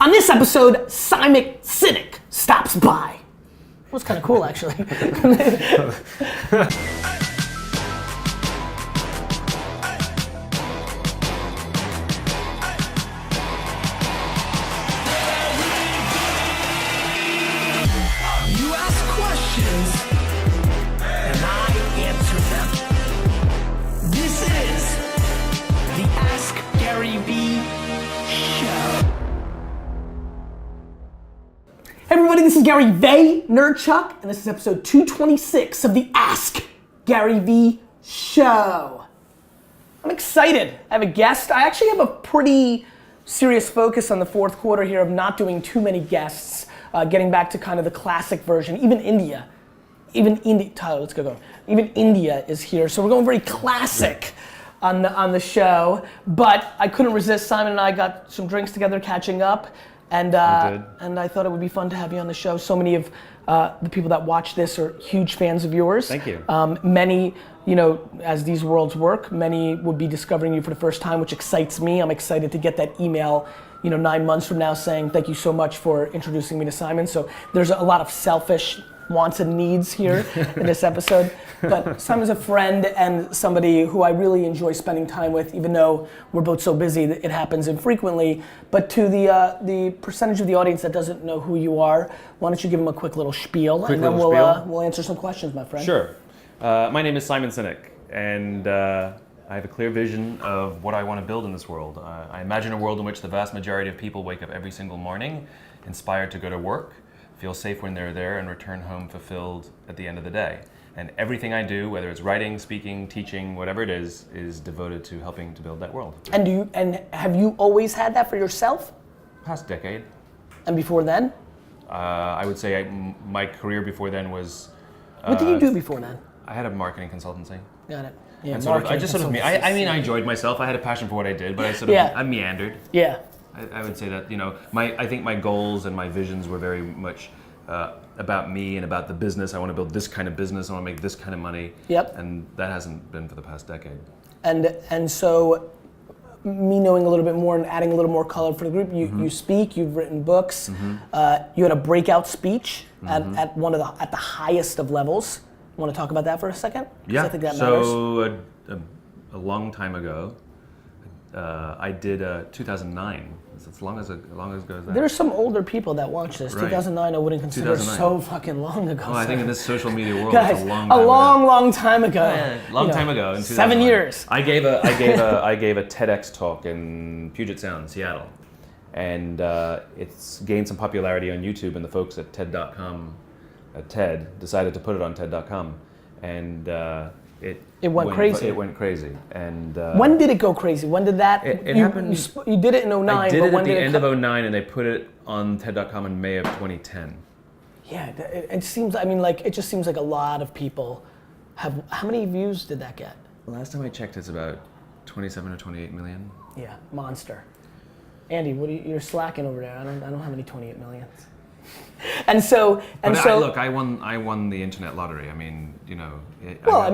On this episode, Sinek stops by. It was kind of cool, actually. Gary Vee Show. Hey everybody, this is Gary Vee, Nerdchuck, and this is episode 226 of the Ask Gary Vee Show. I'm excited. I have a guest. I actually have a pretty serious focus on the fourth quarter here of not doing too many guests, getting back to kind of the classic version. Even India, Tyler, let's go. Even India is here, so we're going very classic on the show, but I couldn't resist. Simon and I got some drinks together, catching up, and I thought it would be fun to have you on the show. So many of the people that watch this are huge fans of yours. Thank you. Many, as these worlds work, many would be discovering you for the first time, which excites me. I'm excited to get that email 9 months from now saying thank you so much for introducing me to Simon. So there's a lot of selfish wants and needs here in this episode. But Simon's a friend and somebody who I really enjoy spending time with, even though we're both so busy that it happens infrequently. But to the percentage of the audience that doesn't know who you are, why don't you give them a quick little spiel, and then we'll answer some questions, my friend. Sure. My name is Simon Sinek, and I have a clear vision of what I want to build in this world. I imagine a world in which the vast majority of people wake up every single morning inspired to go to work, feel safe when they're there, and return home fulfilled at the end of the day. And everything I do, whether it's writing, speaking, teaching, whatever it is devoted to helping to build that world. And have you always had that for yourself? Past decade. And before then? I would say my career before then was... What did you do before then? I had a marketing consultancy. Got it. Yeah, and I enjoyed myself. I had a passion for what I did, but I meandered. Yeah. I would say that, I think my goals and my visions were very much about me and about the business. I want to build this kind of business. I want to make this kind of money. Yep. And that hasn't been for the past decade. And so, me knowing a little bit more and adding a little more color for the group, you speak, you've written books, you had a breakout speech at the highest of levels. Want to talk about that for a second? Yeah. I think that matters. So a long time ago, I did 2009. It's as long ago as that. There's some older people that watch this. Right. 2009 I wouldn't consider so fucking long ago. Well, I think in this social media world, guys, it's a long time ago. Yeah, long time ago. In 7 years. I gave a TEDx talk in Puget Sound, Seattle, and it's gained some popularity on YouTube. And the folks at TED.com, TED, decided to put it on TED.com, and it went crazy. It went crazy. And when did it go crazy? When did that? It happened. You did it in 2009. I did it at the end of 2009, and they put it on TED.com in May of 2010. Yeah, it seems. It just seems like a lot of people have. How many views did that get? Last time I checked, it's about 27 or 28 million. Yeah, monster. Andy, you're slacking over there. I don't have any 28 millions. Look, I won the internet lottery. I got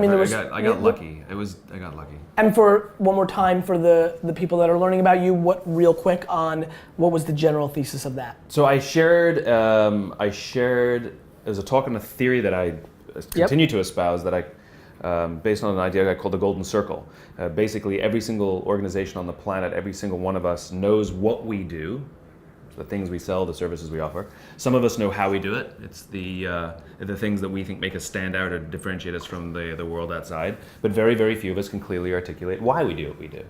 lucky. I got lucky. And for one more time, for the people that are learning about you, real quick on what was the general thesis of that? So I shared as a talk on a theory that I continue to espouse that based on an idea I called the Golden Circle. Basically, every single organization on the planet, every single one of us knows what we do. The things we sell, the services we offer. Some of us know how we do it. It's the things that we think make us stand out or differentiate us from the world outside. But very, very few of us can clearly articulate why we do what we do.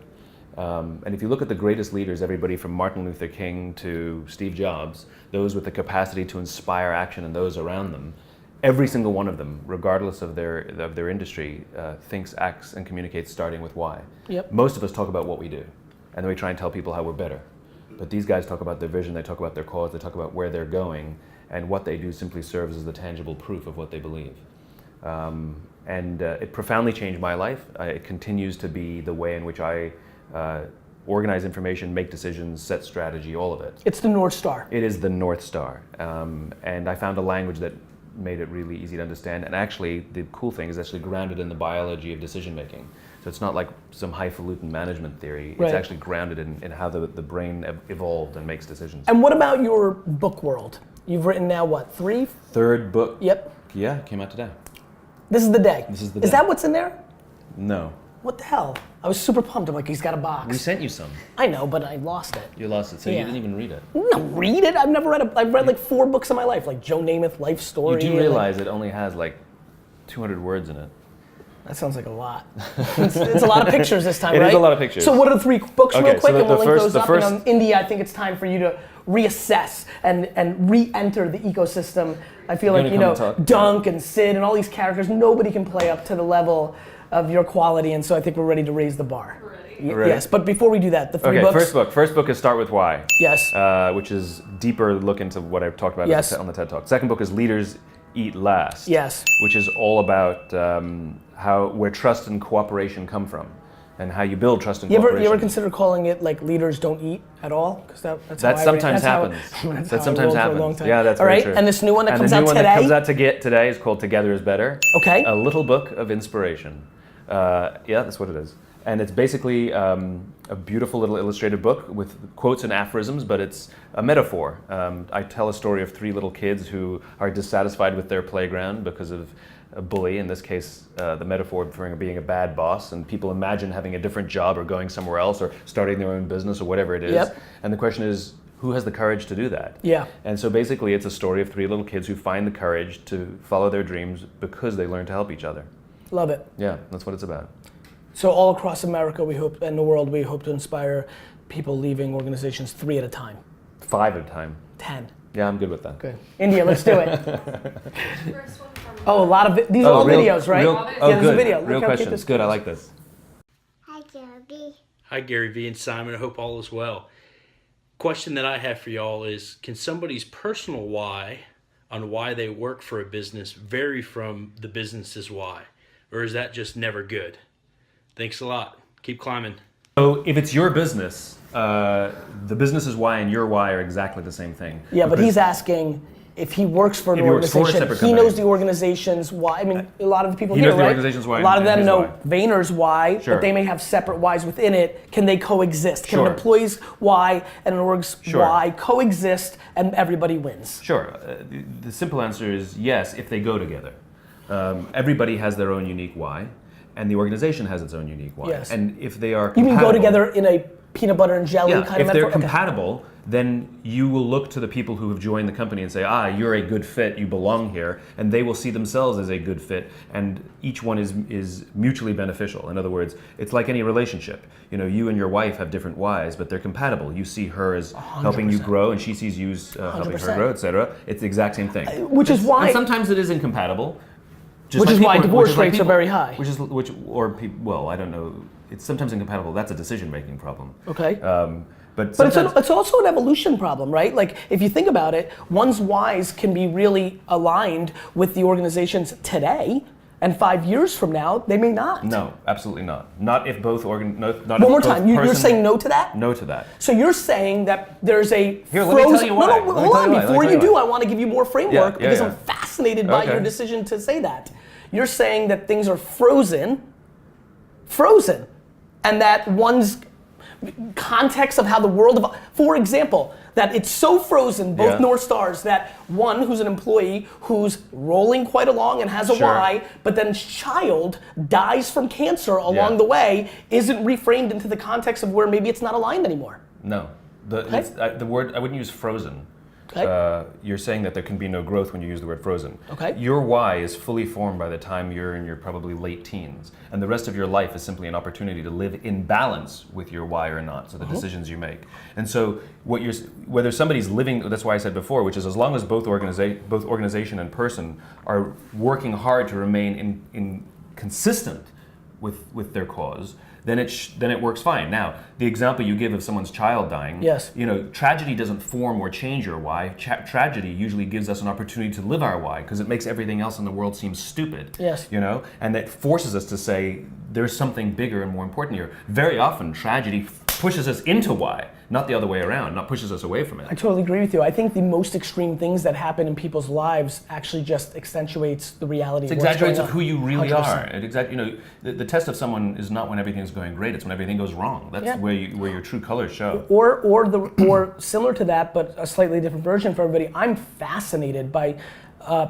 And if you look at the greatest leaders, everybody from Martin Luther King to Steve Jobs, those with the capacity to inspire action in those around them, every single one of them, regardless of their industry, thinks, acts, and communicates starting with why. Yep. Most of us talk about what we do, and then we try and tell people how we're better. But these guys talk about their vision, they talk about their cause, they talk about where they're going, and what they do simply serves as the tangible proof of what they believe. It profoundly changed my life. It continues to be the way in which I organize information, make decisions, set strategy, all of it. It's the North Star. It is the North Star. And I found a language that made it really easy to understand. And actually, the cool thing is actually grounded in the biology of decision making. So So it's not like some highfalutin management theory. Right. It's actually grounded in how the brain evolved and makes decisions. And what about your book world? You've written now what, 3? Third book. Yep. Yeah, came out today. This is the day. This is the Is day. that what's in there? No. What the hell? I was super pumped. I'm like, he's got a box. We sent you some. I know, but I lost it. You lost it, so you didn't even read it. No, read it. I've never read I've read like 4 books in my life, like Joe Namath, Life Story. You do realize it only has like 200 words in it. That sounds like a lot. it's a lot of pictures this time, right? It is a lot of pictures. So what are the 3 books real quick, so and we'll link those the up. first, And on India, I think it's time for you to reassess and re-enter the ecosystem. I feel like, Dunk and Sid and all these characters, nobody can play up to the level of your quality, and so I think we're ready to raise the bar. Ready? Yes, but before we do that, the 3 books. First book is Start With Why. Yes. Which is deeper look into what I've talked about Yes. on the TED Talk. Second book is Leaders Eat Last. Yes. Which is all about where trust and cooperation come from, and how you build trust and cooperation. You ever consider calling it like Leaders Don't Eat at all? Because that sometimes happens. That sometimes happens. Yeah, that's very true. And this new one that comes out today? And the new one that comes out today is called Together Is Better. Okay. A little book of inspiration. Yeah, that's what it is. And it's basically a beautiful little illustrated book with quotes and aphorisms, but it's a metaphor. I tell a story of 3 little kids who are dissatisfied with their playground because of a bully, in this case, the metaphor for being a bad boss, and people imagine having a different job or going somewhere else or starting their own business or whatever it is. Yep. And the question is, who has the courage to do that? Yeah. And so basically it's a story of 3 little kids who find the courage to follow their dreams because they learn to help each other. Love it. Yeah, that's what it's about. So all across America, we hope, and the world, we hope to inspire people leaving organizations 3 at a time. 5 at a time. 10. Yeah, I'm good with that. Good. India, let's do it. Oh, a lot of these are all videos, right? Oh, yeah, good. Video. Real questions. Good. I like this. Hi, Gary. Hi, Gary Vee and Simon. I hope all is well. Question that I have for y'all is, can somebody's personal why on why they work for a business vary from the business's why? Or is that just never good? Thanks a lot. Keep climbing. So if it's your business, the business's why and your why are exactly the same thing. Yeah, but he's asking if he works for an organization, he knows the organization's why. I mean, a lot of the people here, right? The organization's why. A lot of them know why. Vayner's why, Sure. but they may have separate whys within it. Can they coexist? Can Sure. an employee's why and an org's Sure. why coexist and everybody wins? Sure. The simple answer is yes, if they go together. Everybody has their own unique why, and the organization has its own unique why. Yes. And if they are You compatible, mean go together in a peanut butter and jelly yeah, kind if of they're metaphor? compatible, then you will look to the people who have joined the company and say, you're a good fit, you belong here, and they will see themselves as a good fit, and each one is mutually beneficial. In other words, it's like any relationship. You and your wife have different whys, but they're compatible. You see her as helping you grow, and she sees you as helping her grow, etc. It's the exact same thing. Which is why. And sometimes it is incompatible. Which is why divorce rates are very high. Well, I don't know. It's sometimes incompatible. That's a decision-making problem. Okay. But it's also an evolution problem, right? Like, if you think about it, one's whys can be really aligned with the organizations today, and 5 years from now, they may not. No, absolutely not. Not if both One more time, you're saying no to that? No to that. So you're saying that there's a Here, let me tell you why. No, hold on. Before you do, I want to give you more framework because I'm fascinated by Okay. your decision to say that. You're saying that things are frozen, and that one's context of how the world, for example, that it's so frozen, both North Stars, that one who's an employee who's rolling quite along and has a why, but then child dies from cancer along the way, isn't reframed into the context of where maybe it's not aligned anymore. No, the word, I wouldn't use frozen. Okay. You're saying that there can be no growth when you use the word frozen. Okay. Your why is fully formed by the time you're in your probably late teens, and the rest of your life is simply an opportunity to live in balance with your why or not, so the decisions you make. And so whether somebody's living, that's why I said before, which is as long as both organization and person are working hard to remain in consistent with their cause, then it works fine. Now, the example you give of someone's child dying, yes. Tragedy doesn't form or change your why. Tragedy usually gives us an opportunity to live our why because it makes everything else in the world seem stupid. Yes. And that forces us to say there's something bigger and more important here. Very often, tragedy pushes us into why, not the other way around, not pushes us away from it. I totally agree with you. I think the most extreme things that happen in people's lives actually just accentuates the reality It of what's going exaggerates on. of who you really 100%. are. The test of someone is not when everything's going great; it's when everything goes wrong. That's where your true colors show. Or similar to that, but a slightly different version for everybody. I'm fascinated by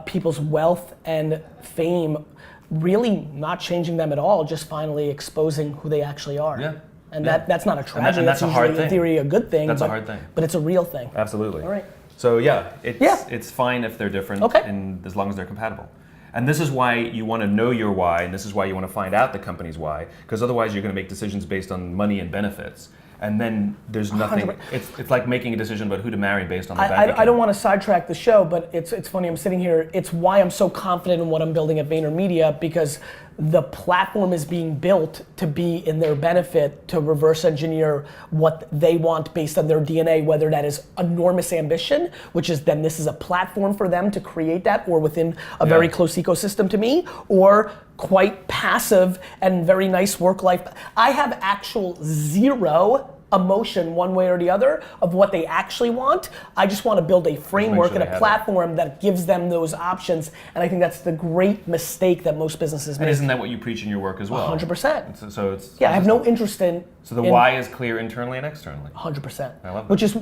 people's wealth and fame, really not changing them at all, just finally exposing who they actually are. Yeah. And that's not a tragedy. And that's a hard usually, thing. in theory, a good thing. That's a hard thing. But it's a real thing. Absolutely. All right. So it's fine if they're different, and as long as they're compatible. And this is why you want to know your why, and this is why you want to find out the company's why, because otherwise you're going to make decisions based on money and benefits. And then there's nothing. 100%. It's like making a decision about who to marry based on the bank account. I don't want to sidetrack the show, but it's funny. I'm sitting here. It's why I'm so confident in what I'm building at VaynerMedia, because the platform is being built to be in their benefit, to reverse engineer what they want based on their DNA, whether that is enormous ambition, which is then this is a platform for them to create that, or within a very close ecosystem to me, or quite passive and very nice work life. I have actual zero emotion one way or the other of what they actually want. I just want to build a framework and a platform that gives them those options, and I think that's the great mistake that most businesses make. And isn't that what you preach in your work as well? 100%. So it's I have no interest in. So the why is clear internally and externally. 100%. I love that. Which is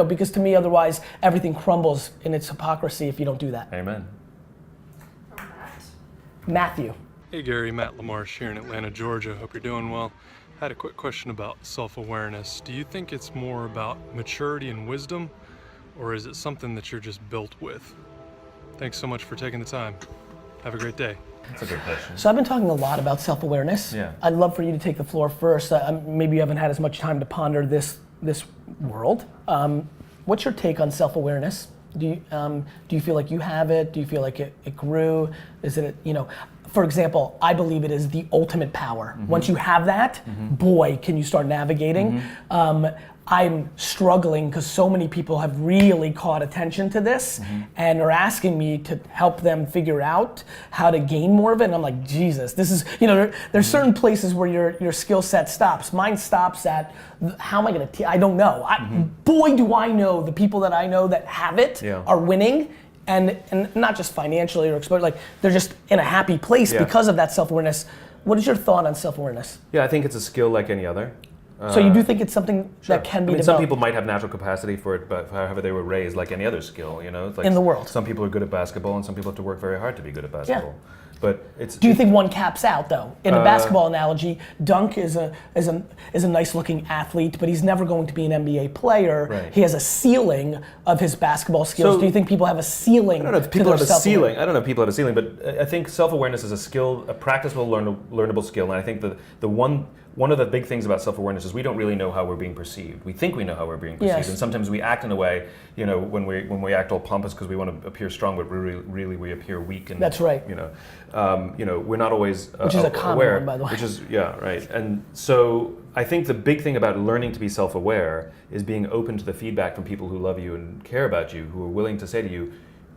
because to me otherwise everything crumbles in its hypocrisy if you don't do that. Amen. Matthew. Hey Gary, Matt LaMarche here in Atlanta, Georgia. Hope you're doing well. I had a quick question about self-awareness. Do you think it's more about maturity and wisdom, or is it something that you're just built with? Thanks so much for taking the time. Have a great day. That's a good question. So I've been talking a lot about self-awareness. Yeah. I'd love for you to take the floor first. Maybe you haven't had as much time to ponder this world. What's your take on self-awareness? Do you feel like you have it? Do you feel like it grew? Is it, for example, I believe it is the ultimate power. Mm-hmm. Once you have that, boy, can you start navigating. I'm struggling because so many people have really caught attention to this and are asking me to help them figure out how to gain more of it. And I'm like, Jesus, this is, there's certain places where your skill set stops. Mine stops at, how am I gonna, I don't know. Boy, do I know the people that I know that have it are winning. And not just financially or exposure, like they're just in a happy place because of that self-awareness. What is your thought on self-awareness? Yeah, I think it's a skill like any other. So you do think it's something that can be developed? Some people might have natural capacity for it, but however they were raised, like any other skill, It's like in the world. Some people are good at basketball, and some people have to work very hard to be good at basketball. But it's. Do you think one caps out though? In a basketball analogy, Dunk is a nice looking athlete, but he's never going to be an NBA player. Right. He has a ceiling of his basketball skills. Do you think people have a ceiling? I don't know if people have a ceiling. I don't know if people have a ceiling, but I think self-awareness is a skill, a practicable, learnable skill. And I think the one of the big things about self-awareness is we don't really know how we're being perceived. We think we know how we're being perceived, and sometimes we act in a way, when we act all pompous because we want to appear strong, but really we appear weak. And that's right. We're not always which is a common aware. one, by the way. Which is right. And so I think the big thing about learning to be self-aware is being open to the feedback from people who love you and care about you, who are willing to say to you,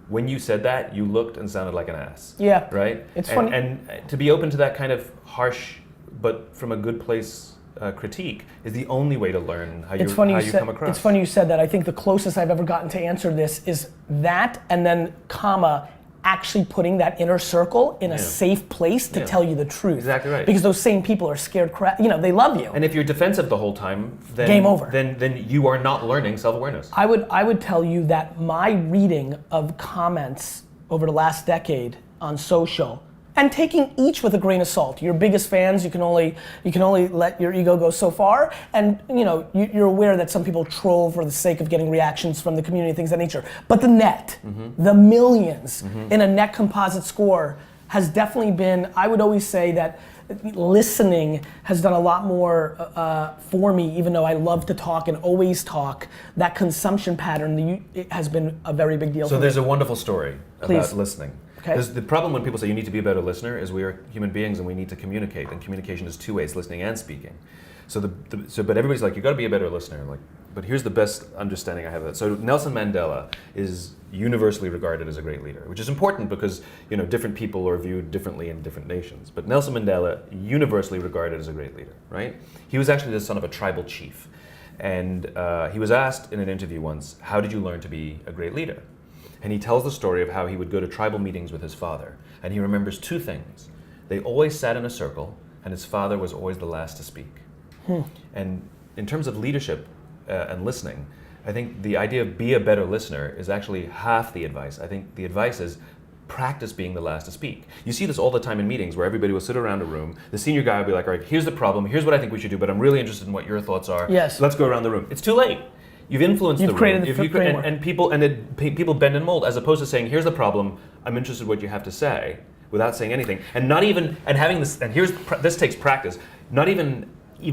when you said that, you looked and sounded like an ass. Yeah. Right. It's funny. And to be open to that kind of harsh, but from a good place, critique is the only way to learn how you come across. It's funny you said that. I think the closest I've ever gotten to answer this is that, and then actually putting that inner circle in a safe place to tell you the truth. Exactly right. Because those same people are scared they love you. And if you're defensive the whole time, then game over. Then you are not learning self-awareness. I would tell you that my reading of comments over the last decade on social, and taking each with a grain of salt. Your biggest fans, you can only let your ego go so far, and you're aware that some people troll for the sake of getting reactions from the community, things of that nature. But the net, the millions in a net composite score has definitely been. I would always say that listening has done a lot more for me, even though I love to talk and always talk. That consumption pattern it has been a very big deal. So for there's me. a wonderful story about listening. Okay. The problem when people say you need to be a better listener is we are human beings and we need to communicate, and communication is two ways, listening and speaking. But everybody's like, you got to be a better listener. Like, but here's the best understanding I have of it. So Nelson Mandela is universally regarded as a great leader, which is important because different people are viewed differently in different nations. But Nelson Mandela, universally regarded as a great leader, right? He was actually the son of a tribal chief, and he was asked in an interview once, "How did you learn to be a great leader?" And he tells the story of how he would go to tribal meetings with his father, and he remembers two things. They always sat in a circle, and his father was always the last to speak. And in terms of leadership and listening, I think the idea of be a better listener is actually half the advice. I think the advice is practice being the last to speak. You see this all the time in meetings where everybody will sit around a room, the senior guy will be like, all right, here's the problem, here's what I think we should do, but I'm really interested in what your thoughts are. Yes. Let's go around the room. It's too late. You've influenced the room. You've created the framework. And people bend and mold, as opposed to saying, here's the problem, I'm interested in what you have to say, without saying anything. And not even, and having this, and this takes practice, not even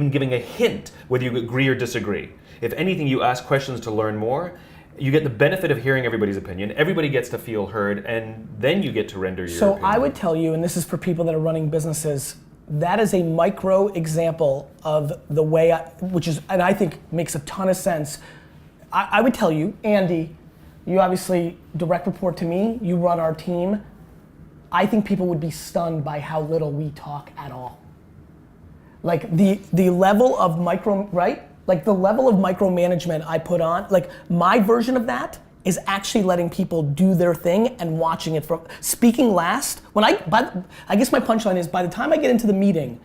giving a hint whether you agree or disagree. If anything, you ask questions to learn more. You get the benefit of hearing everybody's opinion. Everybody gets to feel heard, and then you get to render your opinion. So I would tell you, and this is for people that are running businesses, that is a micro example of the way, and I think makes a ton of sense. I would tell you, Andy, you obviously direct report to me, you run our team. I think people would be stunned by how little we talk at all. Like the level of Like the level of micromanagement I put on, like my version of that is actually letting people do their thing and watching it from speaking last. I guess my punchline is by the time I get into the meeting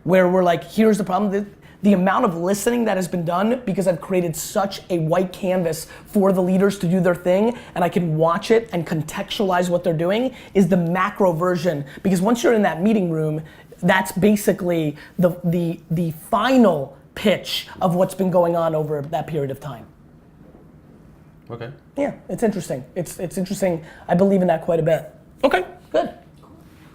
where we're like, here's the problem, the amount of listening that has been done because I've created such a white canvas for the leaders to do their thing and I can watch it and contextualize what they're doing is the macro version. Because once you're in that meeting room, that's basically the final pitch of what's been going on over that period of time. Okay. Yeah, it's interesting. It's interesting. I believe in that quite a bit. Okay, good.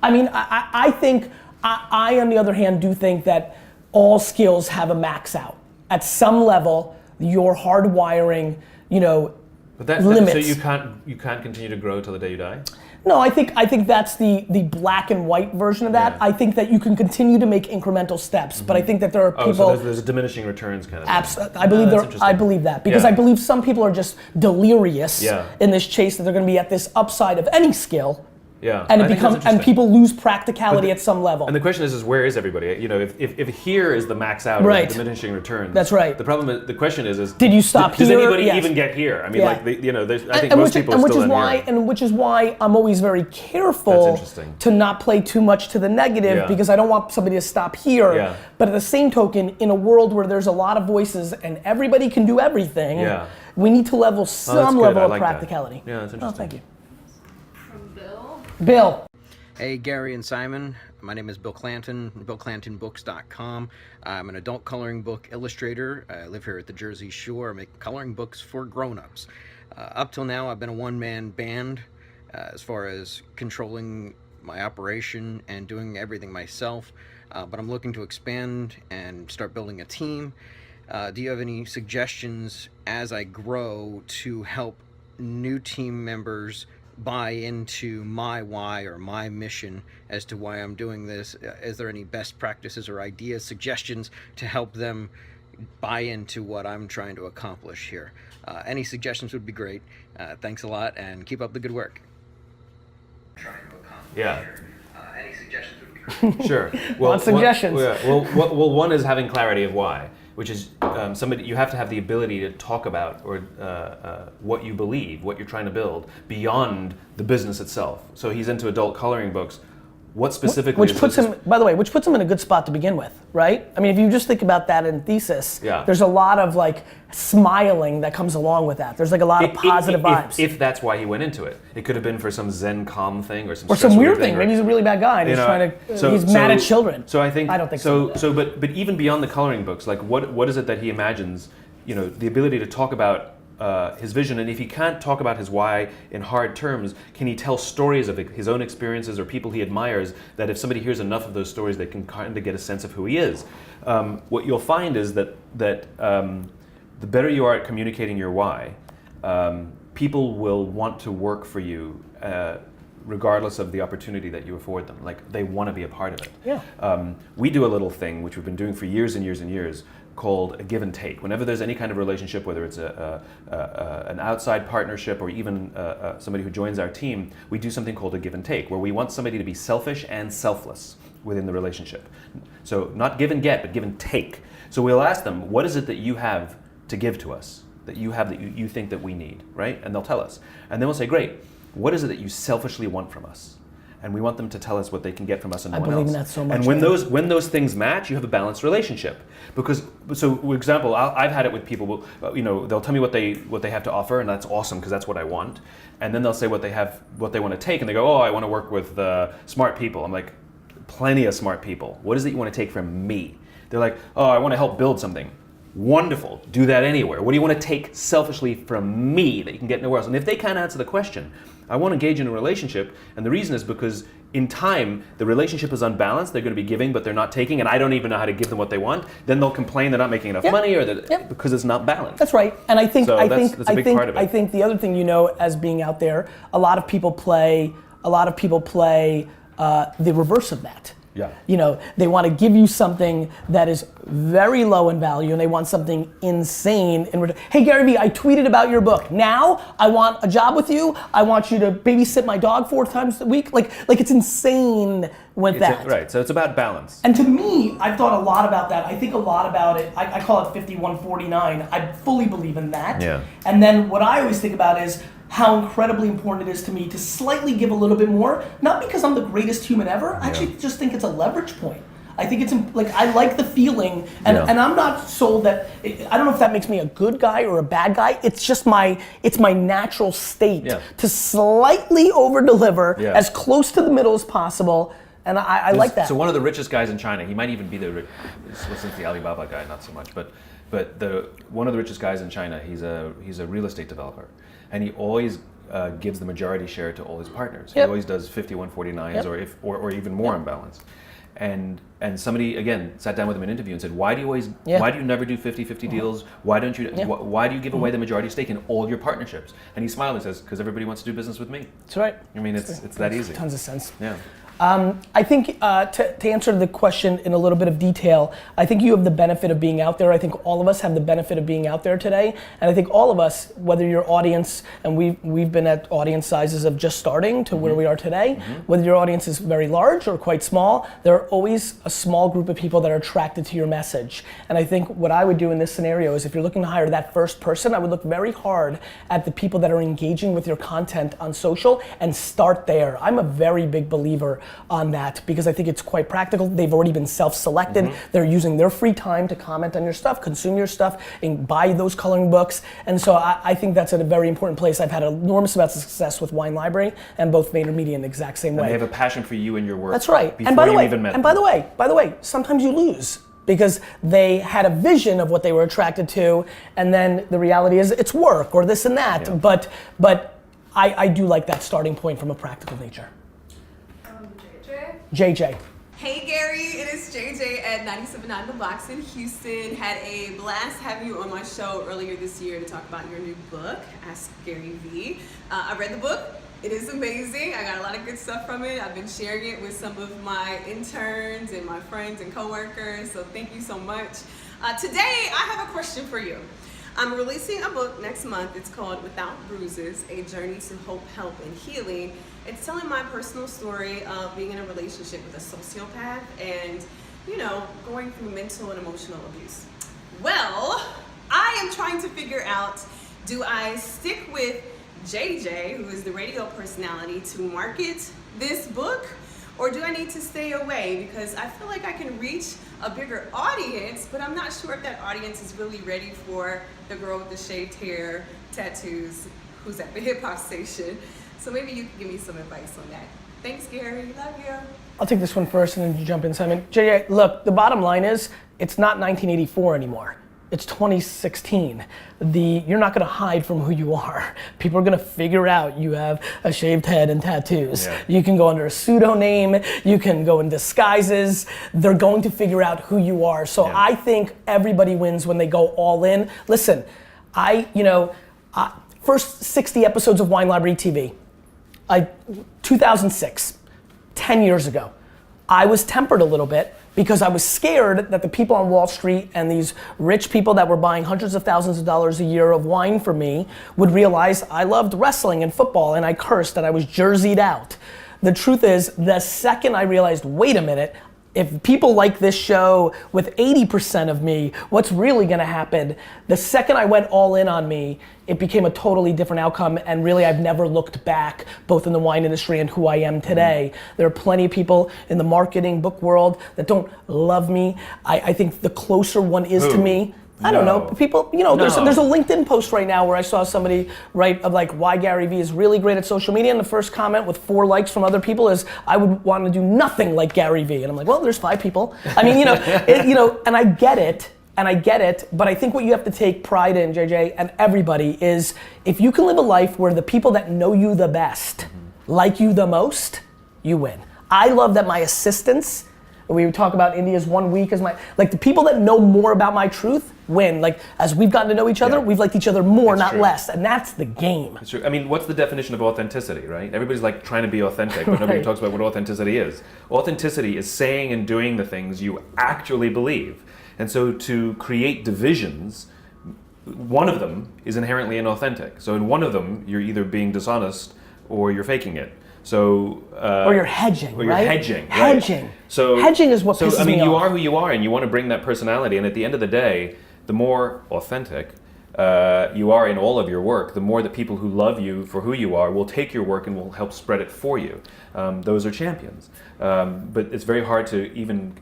I mean, I think, I on the other hand do think that all skills have a max out. At some level, your hardwiring, limits. So you can't continue to grow till the day you die? No, I think that's the black and white version of that. Yeah. I think that you can continue to make incremental steps, but I think that there are people. So there's a diminishing returns kind of. Absolutely, I believe that because I believe some people are just delirious in this chase that they're going to be at this upside of any skill. Yeah, and people lose practicality at some level. And the question is where is everybody? If here is the max out, right, or the diminishing returns. That's right. The question is did you stop here? Does anybody even get here? I mean, I think most people are still in here. Which is why I'm always very careful to not play too much to the negative because I don't want somebody to stop here. Yeah. But at the same token, in a world where there's a lot of voices and everybody can do everything, we need to level some level of practicality. Yeah, that's interesting. Oh, thank you. Bill. Hey, Gary and Simon. My name is Bill Clanton, BillClantonBooks.com. I'm an adult coloring book illustrator. I live here at the Jersey Shore. I make coloring books for grown-ups. Up till now, I've been a one-man band as far as controlling my operation and doing everything myself. But I'm looking to expand and start building a team. Do you have any suggestions as I grow to help new team members buy into my why or my mission as to why I'm doing this? Is there any best practices or ideas, suggestions to help them buy into what I'm trying to accomplish here? Any suggestions would be great. Thanks a lot and keep up the good work. Yeah. Any suggestions would be great. Sure. Well, suggestions. Well, one is having clarity of why, which is you have to have the ability to talk about or what you believe, what you're trying to build beyond the business itself. So he's into adult coloring books. What specifically? Which puts him, by the way, in a good spot to begin with, right? I mean, if you just think about that in thesis, there's a lot of like smiling that comes along with that. There's like a lot of positive vibes. If that's why he went into it, it could have been for some Zen calm thing or some weird thing. Maybe he's a really bad guy and he's trying to. He's mad at children. So I don't think so. But even beyond the coloring books, like what is it that he imagines? The ability to talk about his vision, and if he can't talk about his why in hard terms, can he tell stories of his own experiences or people he admires that if somebody hears enough of those stories, they can kind of get a sense of who he is. What you'll find is that the better you are at communicating your why, people will want to work for you regardless of the opportunity that you afford them. Like, they want to be a part of it. Yeah. We do a little thing, which we've been doing for years and years and years, called a give and take. Whenever there's any kind of relationship, whether it's an outside partnership or even somebody who joins our team, we do something called a give and take, where we want somebody to be selfish and selfless within the relationship. So not give and get, but give and take. So we'll ask them, what is it that you have to give to us, that you have that you think that we need, right? And they'll tell us. And then we'll say, great, what is it that you selfishly want from us? And we want them to tell us what they can get from us and no one else. I believe in that so much. And when those things match, you have a balanced relationship. Because, so for example, I've had it with people. They'll tell me what they have to offer, and that's awesome because that's what I want. And then they'll say what they want to take, and they go, oh, I want to work with smart people. I'm like, plenty of smart people. What is it you want to take from me? They're like, oh, I want to help build something. Wonderful, do that anywhere. What do you want to take selfishly from me that you can get nowhere else? And if they can't answer the question, I want to engage in a relationship, and the reason is because in time, the relationship is unbalanced, they're going to be giving, but they're not taking, and I don't even know how to give them what they want, then they'll complain they're not making enough money, or because it's not balanced. That's right, and I think that's a big part of it. I think the other thing, as being out there, a lot of people play the reverse of that. Yeah. They want to give you something that is very low in value, and they want something insane in return. Hey Gary Vee, I tweeted about your book. Now I want a job with you. I want you to babysit my dog 4 times a week. Like it's insane with that. Right. So it's about balance. And to me, I've thought a lot about that. I think a lot about it. I call it 51-49. I fully believe in that. Yeah. And then what I always think about is how incredibly important it is to me to slightly give a little bit more, not because I'm the greatest human ever. I actually just think it's a leverage point. I think it's like, I like the feeling, and I'm not sold that, I don't know if that makes me a good guy or a bad guy. It's just my natural state to slightly over deliver as close to the middle as possible. And I like that. So one of the richest guys in China, he might even be since the Alibaba guy, not so much, but one of the richest guys in China, he's a real estate developer, and he always gives the majority share to all his partners. He always does 51-49s or even more on balance. And somebody again sat down with him in an interview and said, why do you never do 50-50 deals? Why don't you? Why do you give away the majority stake in all your partnerships? And he smiled and says, because everybody wants to do business with me. That's right. I mean, it's that easy. Tons of sense. Yeah. I think to answer the question in a little bit of detail, I think you have the benefit of being out there. I think all of us have the benefit of being out there today. And I think all of us, whether your audience, and we've been at audience sizes of just starting to where we are today, whether your audience is very large or quite small, there are always a small group of people that are attracted to your message. And I think what I would do in this scenario is if you're looking to hire that first person, I would look very hard at the people that are engaging with your content on social and start there. I'm a very big believer on that because I think it's quite practical. They've already been self-selected. They're using their free time to comment on your stuff, consume your stuff, and buy those coloring books. And so I think that's a very important place. I've had an enormous amount of success with Wine Library and both VaynerMedia in the exact same way. And they have a passion for you and your work. That's right. Before you even met them. By the way, sometimes you lose because they had a vision of what they were attracted to, and then the reality is it's work or this and that. Yeah. But I do like that starting point from a practical nature. JJ. Hey Gary, it is JJ at 97.9 The Blocks in Houston. Had a blast having you on my show earlier this year to talk about your new book, Ask Gary Vee. I read the book. It is amazing. I got a lot of good stuff from it. I've been sharing it with some of my interns and my friends and coworkers, so thank you so much. Today, I have a question for you. I'm releasing a book next month. It's called Without Bruises, A Journey to Hope, Help, and Healing. It's telling my personal story of being in a relationship with a sociopath and, going through mental and emotional abuse. Well, I am trying to figure out, do I stick with JJ, who is the radio personality, to market this book? Or do I need to stay away? Because I feel like I can reach a bigger audience, but I'm not sure if that audience is really ready for the girl with the shaved hair, tattoos, who's at the hip hop station. So maybe you can give me some advice on that. Thanks, Gary. Love you. I'll take this one first and then you jump in, Simon. JJ, look, the bottom line is it's not 1984 anymore. It's 2016. You're not gonna hide from who you are. People are gonna figure out you have a shaved head and tattoos. Yeah. You can go under a pseudonym, you can go in disguises. They're going to figure out who you are. So I think everybody wins when they go all in. Listen, first 60 episodes of Wine Library TV. 2006, 10 years ago. I was tempered a little bit because I was scared that the people on Wall Street and these rich people that were buying hundreds of thousands of dollars a year of wine for me would realize I loved wrestling and football, and I cursed that I was jerseyed out. The truth is, the second I realized, wait a minute, if people like this show with 80% of me, what's really gonna happen? The second I went all in on me, it became a totally different outcome, and really I've never looked back, both in the wine industry and who I am today. There are plenty of people in the marketing book world that don't love me. I think the closer one is to me, I don't know, people, you know, there's a LinkedIn post right now where I saw somebody write of like why Gary Vee is really great at social media, and the first comment with 4 likes from other people is, I would want to do nothing like Gary Vee. And I'm like, well, there's 5 people. I mean, and I get it, but I think what you have to take pride in, JJ, and everybody, is if you can live a life where the people that know you the best like you the most, you win. I love that my assistants, we talk about India's 1 week as like the people that know more about my truth win. Like as we've gotten to know each other, we've liked each other more, not less, and that's the game. It's true. I mean, what's the definition of authenticity, right? Everybody's like trying to be authentic, but nobody talks about what authenticity is. Authenticity is saying and doing the things you actually believe. And so to create divisions, one of them is inherently inauthentic. So in one of them, you're either being dishonest or you're faking it. So, or you're hedging, or you're right? hedging. Hedging. Right? So hedging is what pisses me off. I mean, you are who you are, and you want to bring that personality. And at the end of the day, the more authentic you are in all of your work, the more the people who love you for who you are will take your work and will help spread it for you. Those are champions. But it's very hard to even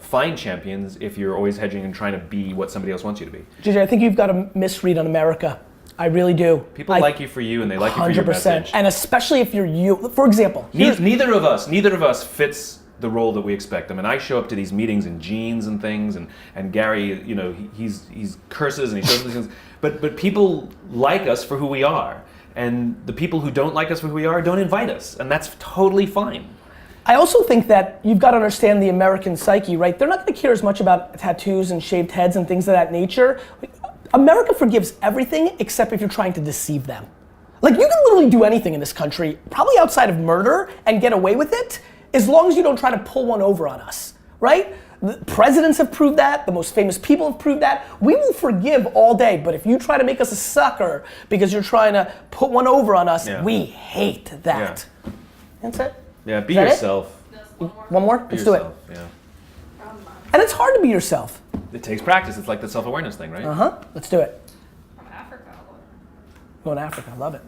find champions if you're always hedging and trying to be what somebody else wants you to be. JJ, I think you've got a misread on America. I really do. People like you for you, and they like you for your message. And especially if you're you. For example, neither of us fits the role that we expect. I mean, I show up to these meetings in jeans and things, and Gary, you know, he's curses and he shows these things. But people like us for who we are, and the people who don't like us for who we are don't invite us, and that's totally fine. I also think that you've got to understand the American psyche, right? They're not going to care as much about tattoos and shaved heads and things of that nature. America forgives everything except if you're trying to deceive them. Like you can literally do anything in this country, probably outside of murder, and get away with it, as long as you don't try to pull one over on us, right? The presidents have proved that, the most famous people have proved that. We will forgive all day, but if you try to make us a sucker because you're trying to put one over on us, we hate that. Yeah. That's it. Yeah, be yourself. One more? Let's do it. Yeah. And it's hard to be yourself. It takes practice. It's like the self-awareness thing, right? Let's do it. From Africa. Going to Africa, I love it.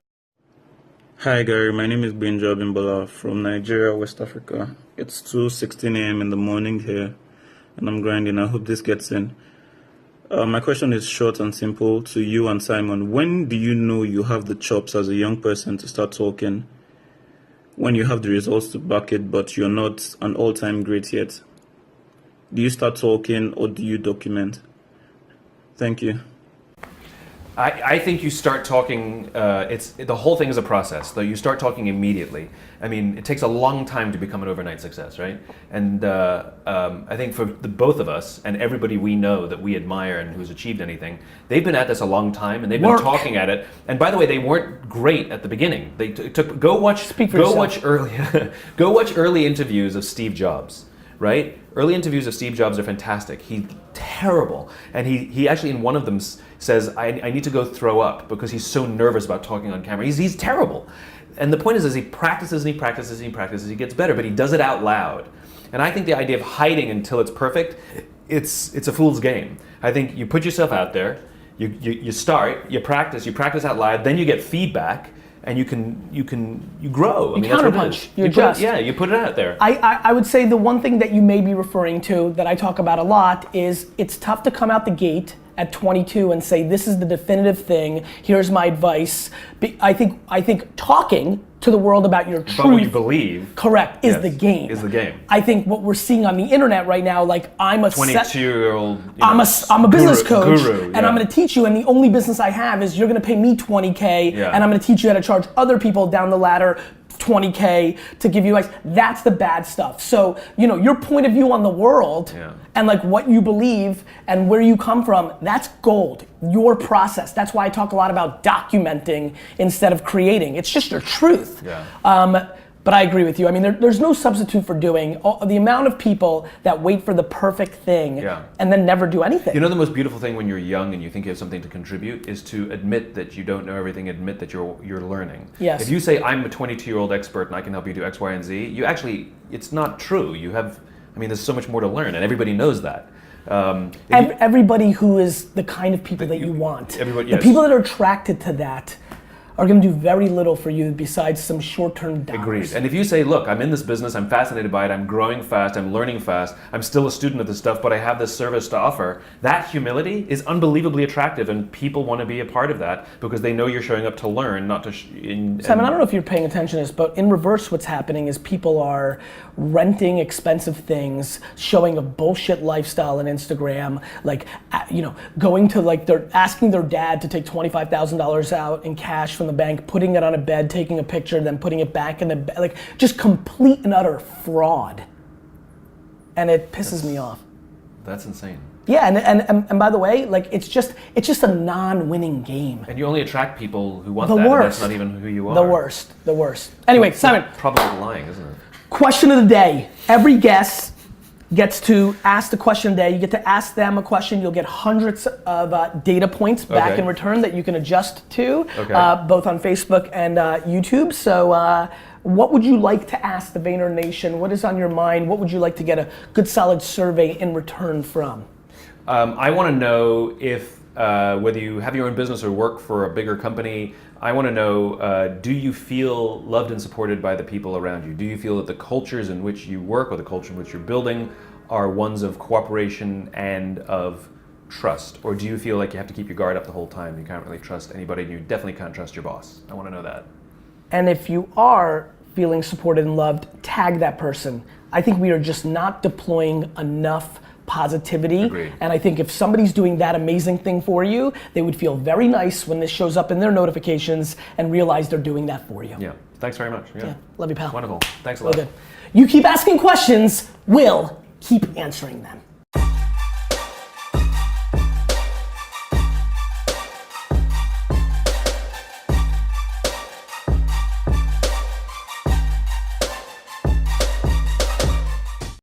Hi Gary, my name is Benja Bimbola from Nigeria, West Africa. It's 2:16 a.m. in the morning here, and I'm grinding. I hope this gets in. My question is short and simple to you and Simon. When do you know you have the chops as a young person to start talking? When you have the results to back it, but you're not an all-time great yet? Do you start talking or do you document? Thank you. I think you start talking, the whole thing is a process, though you start talking immediately. I mean, it takes a long time to become an overnight success, right? And I think for the both of us and everybody we know that we admire and who's achieved anything, they've been at this a long time and they've been talking at it. And by the way, they weren't great at the beginning. They go watch early interviews of Steve Jobs, right? Early interviews of Steve Jobs are fantastic. He's terrible. And he actually in one of them says, I need to go throw up because he's so nervous about talking on camera. He's terrible. And the point is he practices and he practices and he practices, he gets better, but he does it out loud. And I think the idea of hiding until it's perfect, it's a fool's game. I think you put yourself out there, you start, you practice out loud, then you get feedback, and you grow. You counterpunch. You adjust. You put it out there. I would say the one thing that you may be referring to that I talk about a lot is it's tough to come out the gate at 22 and say this is the definitive thing. Here's my advice. I think talking to the world about your truth, about what you believe, correct, is the game. Is the game. I think what we're seeing on the internet right now, like I'm a 22-year-old. I'm a business coach, guru, and I'm going to teach you. And the only business I have is you're going to pay me $20K, and I'm going to teach you how to charge other people down the ladder $20K to give you advice. That's the bad stuff. So your point of view on the world and like what you believe and where you come from, that's gold. Your process. That's why I talk a lot about documenting instead of creating. It's just your truth. But I agree with you. I mean, there's no substitute for doing. The amount of people that wait for the perfect thing and then never do anything. You know, the most beautiful thing when you're young and you think you have something to contribute is to admit that you don't know everything, admit that you're learning. Yes. If you say, I'm a 22-year-old expert and I can help you do X, Y, and Z, you actually, it's not true. You have, I mean, there's so much more to learn, and everybody knows that. Everybody who is the kind of people that you want. Everybody, the people that are attracted to that are going to do very little for you besides some short-term dollars. Agreed. And if you say, look, I'm in this business, I'm fascinated by it, I'm growing fast, I'm learning fast, I'm still a student of this stuff, but I have this service to offer, that humility is unbelievably attractive, and people want to be a part of that because they know you're showing up to learn, not to... Simon, I don't know if you're paying attention to this, but in reverse what's happening is people are renting expensive things, showing a bullshit lifestyle on Instagram, like, you know, going to, like, they're asking their dad to take $25,000 out in cash from the bank, putting it on a bed, taking a picture, then putting it back in the bed, like just complete and utter fraud. And it pisses me off. That's insane. Yeah, and by the way, like it's just a non-winning game. And you only attract people who want the that, worst. and that's not even who you are. The worst. Anyway, Simon. Probably lying, isn't it? Question of the day. Every guest gets to ask the question of the day. You get to ask them a question. You'll get hundreds of data points back in return that you can adjust to, both on Facebook and YouTube. So what would you like to ask the Vayner Nation? What is on your mind? What would you like to get a good solid survey in return from? I want to know if, whether you have your own business or work for a bigger company, I want to know, do you feel loved and supported by the people around you? Do you feel that the cultures in which you work or the culture in which you're building are ones of cooperation and of trust? Or do you feel like you have to keep your guard up the whole time? You can't really trust anybody, and you definitely can't trust your boss. I want to know that. And if you are feeling supported and loved, tag that person. I think we are just not deploying enough positivity. Agreed. And I think if somebody's doing that amazing thing for you, they would feel very nice when this shows up in their notifications and realize they're doing that for you. Yeah, thanks very much. Yeah. Love you, pal. Wonderful. Thanks a lot. Good. You keep asking questions, we'll keep answering them.